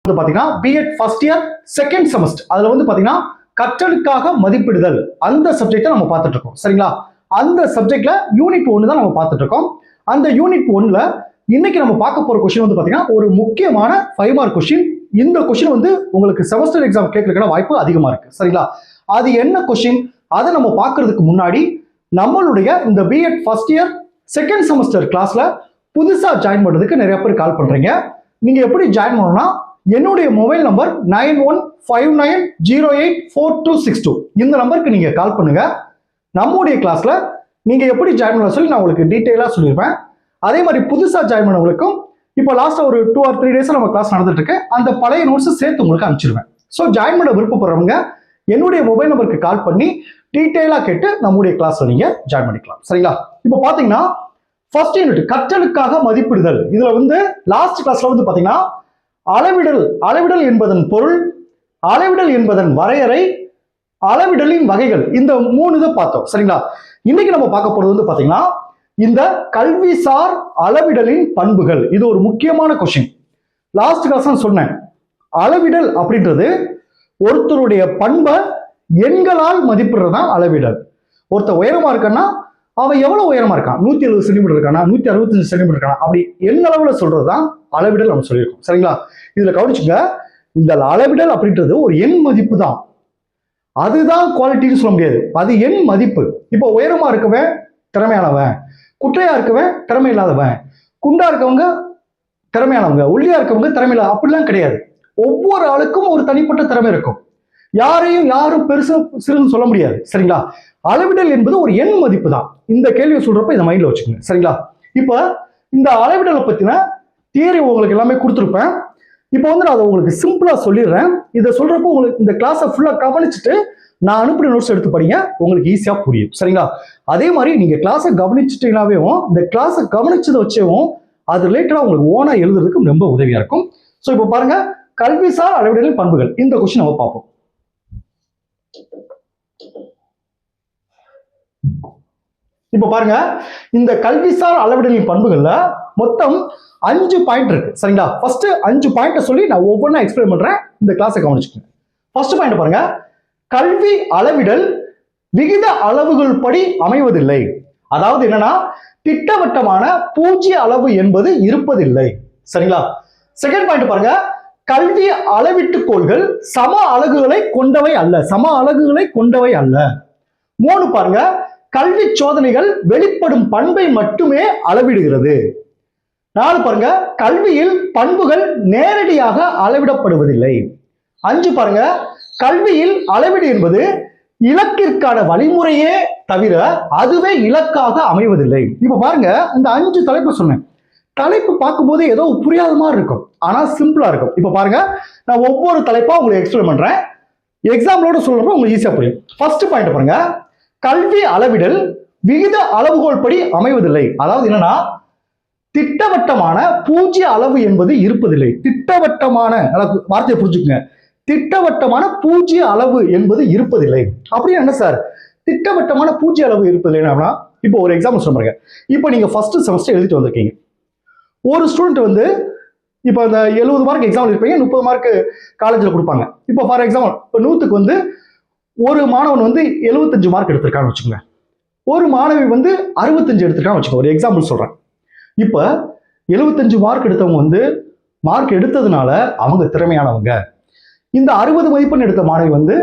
வந்து பாத்தீங்கன்னா BEd first year second semester அதுல வந்து பாத்தீங்கன்னா கற்றலுக்காக மதிப்பிடுதல் அந்த சப்ஜெக்டை நம்ம பார்த்துட்டு இருக்கோம். சரிங்களா? அந்த சப்ஜெக்ட்ல யூனிட் 1 தான் நம்ம பார்த்துட்டு இருக்கோம். அந்த யூனிட் 1ல இன்னைக்கு நம்ம பார்க்க போற கொஸ்டின் வந்து பாத்தீங்கன்னா ஒரு முக்கியமான 5 மார்க் கொஸ்டின். இந்த கொஸ்டின் வந்து உங்களுக்கு செமஸ்டர் எக்ஸாம் கேட்கறதுக்கான வாய்ப்பு அதிகமா இருக்கு. சரிங்களா? அது என்ன கொஸ்டின் அதை நம்ம பார்க்கறதுக்கு முன்னாடி நம்மளுடைய இந்த BEd first year second semester கிளாஸ்ல புதுசா ஜாயின் பண்றதுக்கு நிறைய பேர் கால் பண்றீங்க. நீங்க எப்படி ஜாயின் பண்ணணும்னா என்னுடைய மொபைல் நம்பர் 9159084262 இந்த நம்பருக்கு நீங்க கால் பண்ணுங்க. நம்முடைய கிளாஸ்ல நீங்க எப்படி ஜாயின் பண்ண சொல்லி நான் உங்களுக்கு டீடைலா சொல்லியிருப்பேன். அதே மாதிரி புதுசா ஜாயின் பண்ணவங்களுக்கும் இப்போ லாஸ்டா ஒரு 2 or 3 டேஸ் நம்ம கிளாஸ் நடந்துட்டு இருக்கு. அந்த பழைய நோட்ஸ் சேர்த்து உங்களுக்கு அனுப்பிச்சிருவேன். ஸோ ஜாயின் பண்ண விருப்பப்படுறவங்க என்னுடைய மொபைல் நம்பருக்கு கால் பண்ணி டீடைலா கேட்டு நம்முடைய கிளாஸ்ல நீங்க ஜாயின் பண்ணிக்கலாம். சரிங்களா? இப்போ பாத்தீங்கன்னா ஃபர்ஸ்ட் யூனிட் கற்றலுக்காக மதிப்பிடுதல். இதுல வந்து லாஸ்ட் கிளாஸ்ல வந்து பாத்தீங்கன்னா அளவிடல் என்பதன் பொருள், அளவிடல் என்பதன் வரையறை, அளவிடலின் வகைகள், இந்த 3 இதை பார்த்தோம். சரிங்களா? இன்னைக்கு நம்ம பார்க்க போறது வந்து பாத்தீங்கன்னா இந்த கல்விசார் அளவிடலின் பண்புகள். இது ஒரு முக்கியமான கொஸ்டின். லாஸ்ட் கிளாஸ் நான் சொன்னேன், அளவிடல் அப்படின்றது ஒருத்தருடைய பண்பை எண்களால் மதிப்பிடுறதுதான் அளவிடல். ஒருத்தர் உயரமா இருக்கான்னா அவன் எவ்வளவு உயரமா இருக்கான், 170 சென்டிமீட்டர் இருக்கானா, 165 சென்டிமீட்டர் இருக்கானா, அப்படி எண்ணளவுல சொல்றதுதான் அளவிடல் நம்ம சொல்லியிருக்கோம். சரிங்களா? இதுல கவனிச்சுங்க, இந்த அளவிடல் அப்படின்றது ஒரு எண் மதிப்பு தான். அதுதான் குவாலிட்டின்னு சொல்ல முடியாது, அது எண் மதிப்பு. இப்போ உயரமா இருக்கவன் திறமையானவன், குட்டையா இருக்கவன் திறமை இல்லாதவன், குண்டா இருக்கவங்க திறமையானவங்க, ஒல்லியா இருக்கவங்க திறமை இல்லாத, அப்படிலாம் கிடையாது. ஒவ்வொரு ஆளுக்கும் ஒரு தனிப்பட்ட திறமை இருக்கும். யாரும் பெருசு சிறுன்னு சொல்ல முடியாது. சரிங்களா? அளவிடல் என்பது ஒரு எண் மதிப்பு தான். இந்த கேள்வியை சொல்றப்ப இதை மைண்ட்ல வச்சுக்கோங்க. சரிங்களா? இப்ப இந்த அளவிடலை பத்தின தியரி உங்களுக்கு எல்லாமே கொடுத்துருப்பேன். இப்போ வந்து நான் அதை உங்களுக்கு சிம்பிளா சொல்லிடுறேன். இதை சொல்றப்போ உங்களுக்கு இந்த கிளாஸை ஃபுல்லா கவனிச்சுட்டு நான் அனுப்புற நோட்ஸ் எடுத்து படிங்க, உங்களுக்கு ஈஸியா புரியும். சரிங்களா? அதே மாதிரி நீங்க கிளாஸை கவனிச்சுட்டீங்கன்னாவே இந்த கிளாஸை கவனிச்சதை வச்சேவும் அது ரிலேட்டடா உங்களுக்கு ஓனா எழுதுறதுக்கு ரொம்ப உதவியா இருக்கும். ஸோ இப்போ பாருங்க, கல்விசார் அளவிடலின் பண்புகள், இந்த கொஸ்டின் நம்ம பார்ப்போம். இப்ப பாருங்க, இந்த கல்விசார் அளவிடலின் பண்புகள்ல மொத்தம் 5 பாயிண்ட் இருக்கு. சரிங்களா? ஃபர்ஸ்ட் 5 பாயிண்ட சொல்லி நான் ஒவ்வொன்றா எக்ஸ்பிளைன் பண்றேன். இந்த கிளாஸை கவனிச்சுக்கோங்க. ஃபர்ஸ்ட் பாயிண்ட் பாருங்க, கல்வி அளவிடல் விகித அளவுகள் படி அமைவதில்லை. அதாவது என்னன்னா, திட்டவட்டமான பூஜ்ய அளவு என்பது இருப்பதில்லை. சரிங்களா? செகண்ட் பாயிண்ட் பாருங்க, கல்வி அளவீட்டுக்கோள்கள் சம அலகுகளை கொண்டவை அல்ல. 3 பாருங்க, கல்வி சோதனைகள் வெளிப்படும் பண்பை மட்டுமே அளவிடுகிறது. 4 பாருங்க, கல்வியில் பண்புகள் நேரடியாக அளவிடப்படுவதில்லை. 5 பாருங்க, கல்வியில் அளவீடு என்பது இலக்கிற்கான வழிமுறையே தவிர அதுவே இலக்காக அமைவதில்லை. இப்ப பாருங்க, இந்த 5 தலைப்பு சொன்னேன். தலைப்பு பார்க்கும்போது ஏதோ புரியாத மாதிரி இருக்கும், ஆனா சிம்பிளா இருக்கும். இப்ப பாருங்க, நான் ஒவ்வொரு தலைப்பா உங்களுக்கு எக்ஸ்பிளைன் பண்றேன். எக்ஸாம்பிளோட சொல்றப்ப உங்களுக்கு ஈஸியா புரியும். ஃபர்ஸ்ட் பாயிண்ட் பாருங்க, கல்வி அளவிடல் விகித அளவுகோல் படி அமைவதில்லை. அதாவது என்னன்னா, திட்டவட்டமான பூஜ்ய அளவு என்பது இருப்பதில்லை. திட்டவட்டமான வார்த்தையை புரிஞ்சுக்குங்க, திட்டவட்டமான பூஜ்ய அளவு என்பது இருப்பதில்லை. அப்படின்னா என்ன சார் திட்டவட்டமான பூஜ்ய அளவு இருப்பதில்லைன்னா? இப்போ ஒரு எக்ஸாம்பிள் சொல்றேன். இப்போ நீங்க ஃபர்ஸ்ட் செமஸ்டர் எழுதிட்டு வந்திருக்கீங்க. ஒரு ஸ்டூடெண்ட் வந்து இப்போ இந்த 70 மார்க் எக்ஸாம் இருப்பீங்க, 30 மார்க் காலேஜில் கொடுப்பாங்க. இப்போ ஃபார் எக்ஸாம்பிள் இப்போ 100க்கு வந்து ஒரு மாணவன் வந்து 75 மார்க் எடுத்திருக்கான்னு வச்சுக்கோங்க, ஒரு மாணவி வந்து 65 எடுத்திருக்கான்னு வச்சுக்கோங்க. ஒரு எக்ஸாம்பிள் சொல்றேன். இப்போ 75 மார்க் எடுத்தவங்க வந்து மார்க் எடுத்ததுனால அவங்க திறமையானவங்க, இந்த 60 மதிப்பெண் எடுத்த மாணவி வந்து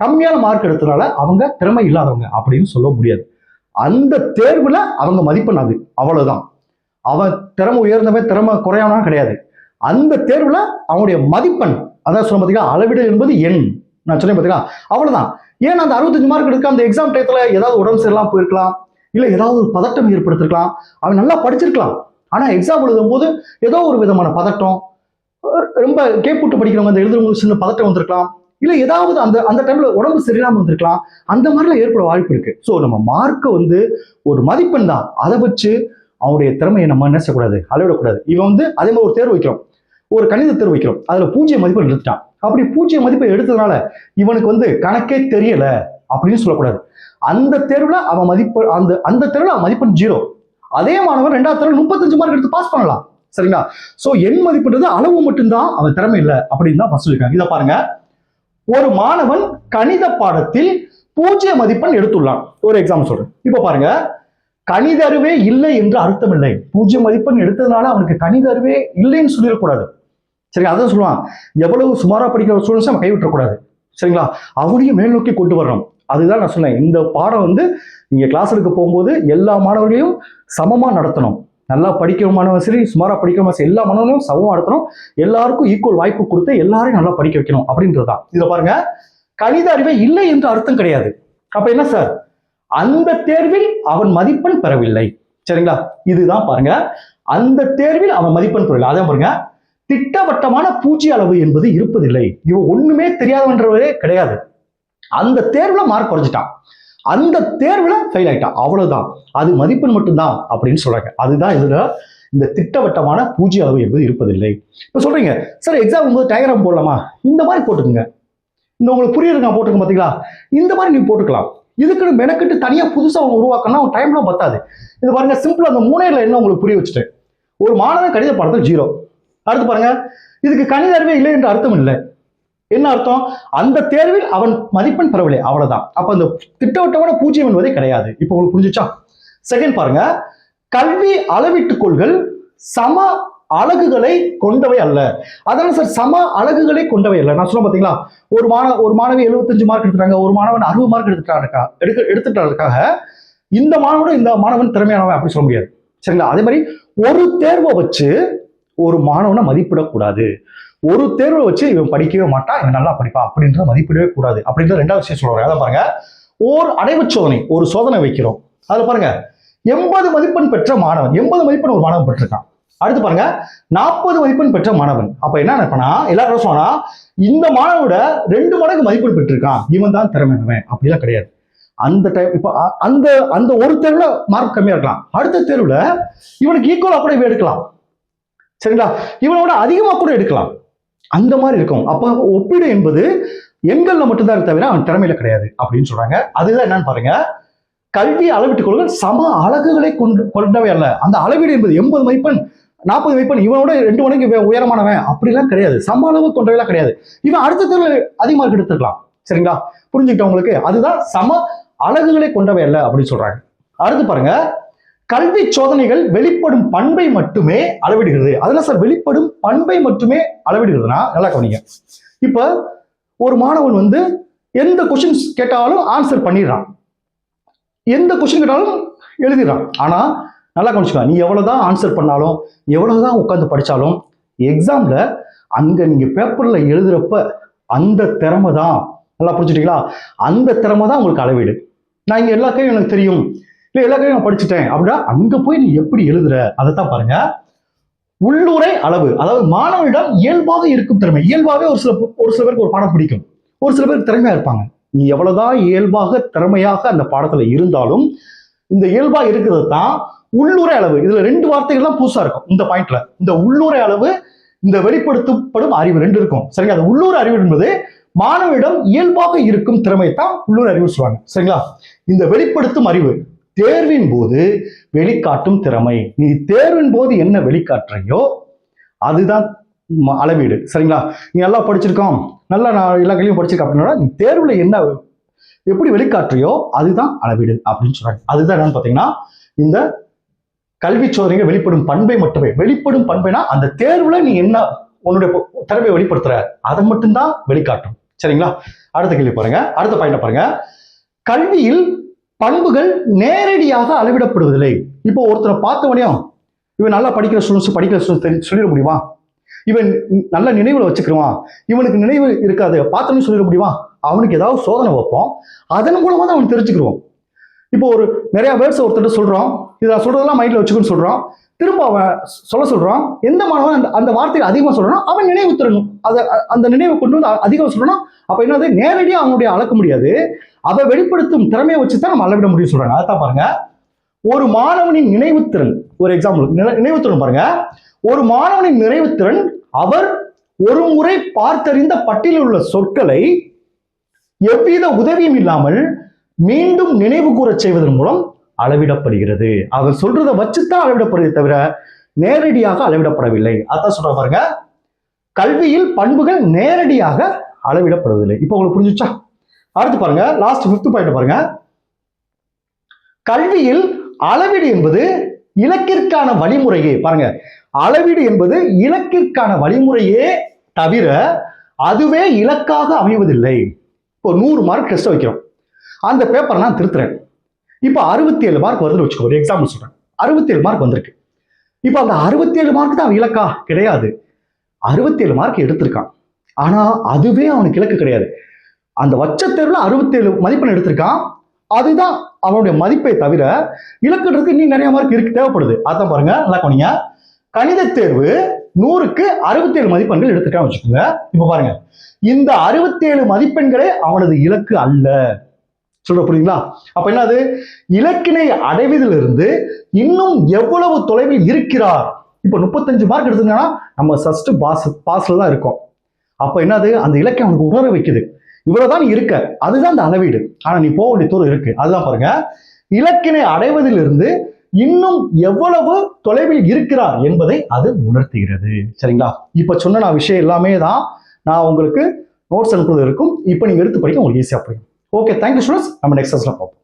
கம்மியான மார்க் எடுத்ததுனால அவங்க திறமை இல்லாதவங்க அப்படின்னு சொல்ல முடியாது. அந்த தேர்வுல அவங்க மதிப்பெண் அது அவ்வளவுதான். அவன் திறமை உயர்ந்தவன் திறமை குறையானவன் கிடையாது. அந்த தேர்வுல அவனுடைய மதிப்பெண், அதான் சொல்ல பார்த்தீங்கன்னா அளவிடல் என்பது எண். நான் சொன்னேன் பார்த்தீங்களா, அவ்வளவுதான். ஏன் அந்த 65 மார்க் எடுக்க அந்த எக்ஸாம் டயத்துல ஏதாவது உடம்பு சரியில்லாம போயிருக்கலாம், இல்ல ஏதாவது ஒரு பதட்டம் ஏற்படுத்திருக்கலாம். அவன் நல்லா படிச்சிருக்கலாம், ஆனா எக்ஸாம் எழுதும் போது ஏதோ ஒரு விதமான பதட்டம், ரொம்ப கேப்புட்டு படிக்கிறவங்க அந்த எழுதுறவங்க சின்ன பதட்டம் வந்திருக்கலாம், இல்ல ஏதாவது அந்த அந்த டைம்ல உடம்பு சரியில்லாம வந்திருக்கலாம். அந்த மாதிரிலாம் ஏற்பட வாய்ப்பு இருக்கு. ஸோ நம்ம மார்க்கை வந்து ஒரு மதிப்பெண் தான், அதை வச்சு அவனுடைய திறமையை நம்ம என்ன செய்யக்கூடாது, அளவிடக்கூடாது. இவன் வந்து அதே மாதிரி ஒரு தேர்வு வைக்கிறோம், ஒரு கணித தேர்வு வைக்கிறோம், அதுல 0 மதிப்பெண் எடுத்துட்டான். அப்படி 0 மதிப்பை எடுத்ததுனால இவனுக்கு வந்து கணக்கே தெரியல அப்படின்னு சொல்லக்கூடாது. அந்த தேர்வுல அவன் மதிப்பு அந்த தேர்வுல அவன் மதிப்பெண் 0. அதே மாணவன் 2வது தேர்வு 35 மார்க் எடுத்து பாஸ் பண்ணலாம். சரிங்களா? சோ எண் மதிப்புன்றது அளவு மட்டும்தான், அவன் திறமை இல்லை அப்படின்னு தான் ஃபர்ஸ்ட் சொல்லியிருக்காங்க. இதை பாருங்க, ஒரு மாணவன் கணித பாடத்தில் 0 மதிப்பெண் எடுத்துள்ளான். ஒரு எக்ஸாம்பிள் சொல்றேன். இப்ப பாருங்க, கணித அறிவே இல்லை என்று அர்த்தம் இல்லை. 0 மதிப்பெண் எடுத்ததுனால அவனுக்கு கணித அறிவே இல்லைன்னு சொல்லிடக்கூடாது. சரிங்களா? அதான் சொல்லுவான், எவ்வளவு சுமாரா படிக்கிற ஸ்டூடெண்ட்ஸ் நம்ம கைவிட்டக்கூடாது. சரிங்களா? அவனையும் மேல் நோக்கி கொண்டு வரணும். அதுதான் நான் சொன்னேன், இந்த பாடம் வந்து நீங்க கிளாஸ் எடுக்க போகும்போது எல்லா மாணவர்களையும் சமமா நடத்தணும். நல்லா படிக்கிற மாணவன் சரி, சுமாரா படிக்கிற மாணவன், எல்லா மாணவனையும் சமமா நடத்தணும். எல்லாருக்கும் ஈக்குவல் வாய்ப்பு கொடுத்து எல்லாரையும் நல்லா படிக்க வைக்கணும் அப்படின்றதுதான். இதுல பாருங்க, கணித அறிவே இல்லை என்று அர்த்தம் கிடையாது. அப்ப என்ன சார், அந்த தேர்வில் அவன் மதிப்பெண் பெறவில்லை. சரிங்களா? இதுதான் பாருங்க, அந்த தேர்வில் அவன் மதிப்பெண் பெறவில்லை. அதான் பாருங்க, திட்டவட்டமான பூஜ்ய அளவு என்பது இருப்பதில்லை. இவன் ஒண்ணுமே தெரியாதவன்றவரே கிடையாது. அந்த தேர்வுல மார்க் குறைஞ்சிட்டான், அந்த தேர்வுல ஃபெயில் ஆயிட்டான், அவ்வளவுதான். அது மதிப்பெண் மட்டும்தான் அப்படின்னு சொல்றாங்க. அதுதான் இதுல இந்த திட்டவட்டமான பூஜ்ய அளவு என்பது இருப்பதில்லை. இப்ப சொல்றீங்க சார், எக்ஸாம் போது டயக்ராம் போடலாமா? இந்த மாதிரி போட்டுக்குங்க. இந்த உங்களுக்கு புரியுது நான் போட்டுருக்கேன் பாத்தீங்களா? இந்த மாதிரி நீங்க போட்டுக்கலாம். இதுக்கு மெனக்கிட்டு தனியா புதுசா அவங்க உருவாக்கணும், டைம்லாம் பத்தாது. இது பாருங்க, சிம்பிளா அந்த மூணையில என்ன உங்களுக்கு புரிய வச்சுட்டேன். ஒரு மாணவன் கணித பாடத்தில் 0. அடுத்து பாருங்க, இதுக்கு கணித அறிவே இல்லை என்று அர்த்தம் இல்லை. என்ன அர்த்தம், அந்த தேர்வில் அவன் மதிப்பெண் பெறவில்லை, அவ்வளவுதான். அப்ப அந்த திட்டவட்டமான பூஜ்யம் என்பதே கிடையாது. இப்போ உங்களுக்கு புரிஞ்சுச்சா? செகண்ட் பாருங்க, கல்வி அளவீட்டுக் கொள்கள் சம அலகுகளை கொண்டவை அல்ல. அதனால சார் சம அலகுகளை கொண்டவை அல்ல. நான் சொல்ல பாத்தீங்களா, ஒரு மாணவி 75 மார்க் எடுத்துட்டாங்க, ஒரு மாணவன் 60 மார்க் எடுத்துட்டாருக்காக இந்த மாணவன் திறமையானவன் அப்படி சொல்ல முடியாது. சரிங்களா? அதே மாதிரி ஒரு தேர்வை வச்சு ஒரு மாணவனை மதிப்பிடக்கூடாது. ஒரு தேர்வை வச்சு இவன் படிக்கவே மாட்டான், இவன் நல்லா படிப்பான் அப்படின்றத மதிப்பிடவே கூடாது அப்படின்ற ரெண்டாவது விஷயம் சொல்றாங்க. அதை பாருங்க, ஓர் அடைவு சோதனை, ஒரு சோதனை வைக்கிறோம். அதுல பாருங்க, 80 மதிப்பெண் பெற்ற மாணவன், 80 மதிப்பெண் ஒரு மாணவன் பெற்றிருக்கான். அடுத்து பாருங்க, 40 மதிப்பெண் பெற்ற மாணவன். அப்ப என்ன நினைப்பனா, எல்லாரும் சொன்னா இந்த மாணவனோட 2 மடங்கு மதிப்பெண் பெற்றிருக்கான், இவன் தான் திறமையானவன். அப்படிலாம் கிடையாது. அந்த டைம் இப்ப அந்த அந்த ஒரு தேர்வுல மார்க் கம்மியா இருக்கலாம், அடுத்த தேர்வுல இவனுக்கு ஈக்குவலா கூட இவன் எடுக்கலாம். சரிங்களா? இவனோட அதிகமா கூட எடுக்கலாம். அந்த மாதிரி இருக்கும். அப்ப ஒப்பீடு என்பது எண்கள்ல மட்டும்தான் தவிர அவன் திறமையில கிடையாது அப்படின்னு சொல்றாங்க. அதுதான் என்னன்னு பாருங்க, கல்வி அளவீட்டுக் கொள்கைகள் சம அலகுகளை கொண்டவை அல்ல. அந்த அளவீடு என்பது 80 மதிப்பெண் 40 மதிப்பெண் இவனோட 2 மடங்கு உயரமானவன் அப்படிலாம் கிடையாது. சம அளவு கொண்டவைலாம் கிடையாது. இவன் அடுத்த தேர்வுல அதிக மார்க் எடுத்துக்கலாம். சரிங்களா? புரிஞ்சுக்கிட்ட உங்களுக்கு? அதுதான் சம அலகுகளை கொண்டவை அல்ல அப்படின்னு சொல்றாங்க. அடுத்து பாருங்க, கல்வி சோதனைகள் வெளிப்படும் பண்பை மட்டுமே அளவிடுகிறது. அதுல சார் வெளிப்படும் பண்பை மட்டுமே அளவிடுகிறதுனா நல்லா கவனிங்க. இப்ப ஒரு மாணவன் வந்து எந்த கொஸ்டின்ஸ் கேட்டாலும் ஆன்சர் பண்ணிடுறான், எந்த கொஸ்டின் கேட்டாலும் எழுதிடுறான். ஆனா நல்லா கவனிச்சுக்கலாம், நீ எவ்வளவுதான் ஆன்சர் பண்ணாலும் எவ்வளவுதான் உட்கார்ந்து படிச்சாலும் எக்ஸாம்ல அங்க நீங்க பேப்பர்ல எழுதுறப்ப அந்த திறமை தான், நல்லா புரிஞ்சுட்டீங்களா, அந்த திறமை தான் உங்களுக்கு அளவீடு. நான் இங்க எல்லா கையும் எனக்கு தெரியும், இல்லை எல்லா கையும் நான் படிச்சுட்டேன் அப்படின்னா அங்க போய் நீ எப்படி எழுதுற அதைத்தான் பாருங்க. உள்ளுரை அளவு, அதாவது மாணவனிடம் இயல்பாக இருக்கும் திறமை. இயல்பாகவே ஒரு சில பேருக்கு ஒரு பாடம் பிடிக்கும், ஒரு சில பேருக்கு திறமையா இருப்பாங்க. நீ எவ்வளவுதான் இயல்பாக திறமையாக அந்த பாடத்துல இருந்தாலும் இந்த இயல்பா இருக்கிறது தான் உள்ளுரை அளவு. இதுல 2 வார்த்தைகள் தான் புதுசா இருக்கும் இந்த பாயிண்ட்ல. இந்த உள்ளுரை அளவு, இந்த வெளிப்படுத்தப்படும் அறிவு 2 இருக்கும். சரிங்களா? அந்த உள்ளூர் அறிவு என்பது மாணவனிடம் இயல்பாக இருக்கும் திறமை தான் உள்ளூர் அறிவு சொல்லுவாங்க. சரிங்களா? இந்த வெளிப்படுத்தும் அறிவு தேர்வின் போது வெளிக்காட்டும் திறமை. நீ தேர்வின் போது என்ன வெளிக்காட்டுறையோ அதுதான் அளவீடு. சரிங்களா? நீ நல்லா படிச்சிருக்கோம், நல்லா நான் எல்லா கையிலையும் படிச்சிருக்கேன் அப்படின்னா நீ தேர்வுல என்ன எப்படி வெளிக்காட்டுறியோ அதுதான் அளவீடு அப்படின்னு சொல்றாங்க. அதுதான் என்னன்னு பாத்தீங்கன்னா, இந்த கல்வி சோதனைகள் வெளிப்படும் பண்பை மட்டுமே. வெளிப்படும் பண்பைனா அந்த தேர்வுல நீ என்ன உன்னுடைய திறமையை வெளிப்படுத்துற அதை மட்டும்தான் வெளிக்காட்டும். சரிங்களா? அடுத்த கேள்வி பாருங்க, அடுத்த பாயிண்ட பாருங்க. கல்வியில் பண்புகள் நேரடியாக அளவிடப்படுவதில்லை. இப்போ ஒருத்தரை பார்த்தவனையும் இவன் நல்லா படிக்கிற ஸ்டூடெண்ட்ஸ் சொல்லிட முடியுமா? இவன் நல்ல நினைவுல வச்சுக்கிடுவான், இவனுக்கு நினைவு இருக்காது பார்த்தவனையும் சொல்லிட முடியுமா? அவனுக்கு ஏதாவது சோதனை வைப்போம், அதன் மூலமா தான் அவன் தெரிஞ்சுக்கிடுவோம். இப்போ ஒரு நிறைய வேர்ட்ஸ் ஒருத்தர் சொல்றோம், இதை நான் சொல்றதெல்லாம் மைண்ட்ல வச்சுக்கணும்னு சொல்றோம், திரும்ப அவன் சொல்றோம், எந்த மாணவன் அந்த வார்த்தையை அதிகமா சொல்றானோ அவன் நினைவு திறனும் அந்த நினைவை கொண்டு வந்து அதிகம் சொல்லணும். அப்ப என்னது, நேரடியா அவனுடைய அளக்க முடியாது, அதை வெளிப்படுத்தும் திறமையை வச்சுதான் நம்ம அளவிட முடியும் சொல்றாங்க. அதான் பாருங்க, ஒரு மாணவனின் நினைவுத்திறன், ஒரு எக்ஸாம்பிள் நினைவுத்திறன் பாருங்க. ஒரு மாணவனின் நினைவுத்திறன் அவர் ஒரு முறை பார்த்தறிந்த பட்டியலில் உள்ள சொற்களை எவ்வித உதவியும் இல்லாமல் மீண்டும் நினைவு கூற செய்வதன் மூலம் அளவிடப்படுகிறது. அவர் சொல்றதை வச்சுதான் அளவிடப்படுறதை தவிர நேரடியாக அளவிடப்படவில்லை. அதான் சொல்ற பாருங்க, கல்வியில் பண்புகள் நேரடியாக அளவிடப்படுவதில்லை. இப்போ உங்களுக்கு புரிஞ்சுச்சா? அடுத்து பாருங்க, லாஸ்ட் 5th பாயிண்ட் பாருங்க. கல்வியில் அளவீடு என்பது இலக்கிற்கான வழிமுறையே. பாருங்க, அளவீடு என்பது இலக்கிற்கான வழிமுறையே தவிர அதுவே இலக்காக அமைவதில்லை. இப்போ 100 மார்க் டெஸ்ட் வைக்கிறோம், அந்த பேப்பரை நான் திருத்துறேன். இப்போ 67 மார்க் வருதுன்னு வச்சுக்கோ, ஒரு எக்ஸாம்பிள் சொல்றேன். 67 மார்க் வந்திருக்கு. இப்போ அந்த 67 மார்க் தான் இலக்கா? கிடையாது. 67 மார்க் எடுத்திருக்கான், ஆனா அதுவே அவனுக்கு இலக்கு கிடையாது. அந்த வச்ச தேர்வுல 67 மதிப்பெண் எடுத்திருக்கான், அதுதான் அவனுடைய மதிப்பை தவிர இலக்குன்றதுக்கு இன்னும் நிறைய மார்க் இருக்கு, தேவைப்படுது. அதான் பாருங்க, நல்லா கவனிங்க. கணித தேர்வு 100க்கு 67 மதிப்பெண்கள் எடுத்துக்கான்னு வச்சுக்கோங்க. இப்ப பாருங்க, இந்த 67 மதிப்பெண்களே அவனது இலக்கு அல்ல. சொல்ற புரியுங்களா? அப்ப என்னது, இலக்கினை அடைவதிலிருந்து இன்னும் எவ்வளவு தொலைவில் இருக்கிறார். இப்ப 35 மார்க் எடுத்தீங்கன்னா நம்ம ஃபர்ஸ்ட் பாஸ்ல தான் இருக்கோம். அப்ப என்னது, அந்த இலக்கை அவனுக்கு உணர வைக்குது, இவ்வளவுதான் இருக்க, அதுதான் அந்த அளவீடு. ஆனா நீ போக வேண்டிய தூரம் இருக்கு. அதுதான் பாருங்க, இலக்கினை அடைவதிலிருந்து இன்னும் எவ்வளவு தொலைவில் இருக்கிறார் என்பதை அது உணர்த்துகிறது. சரிங்களா? இப்ப சொன்ன நான் விஷயம் எல்லாமே தான் நான் உங்களுக்கு நோட்ஸ் அனுப்புறது இருக்கும். இப்போ நீங்க எடுத்து படிக்க உங்களுக்கு ஈஸியா போயிடும். Okay, thank you students. நம்ம நெக்ஸ்ட் கிளாஸ்ல பார்ப்போம்.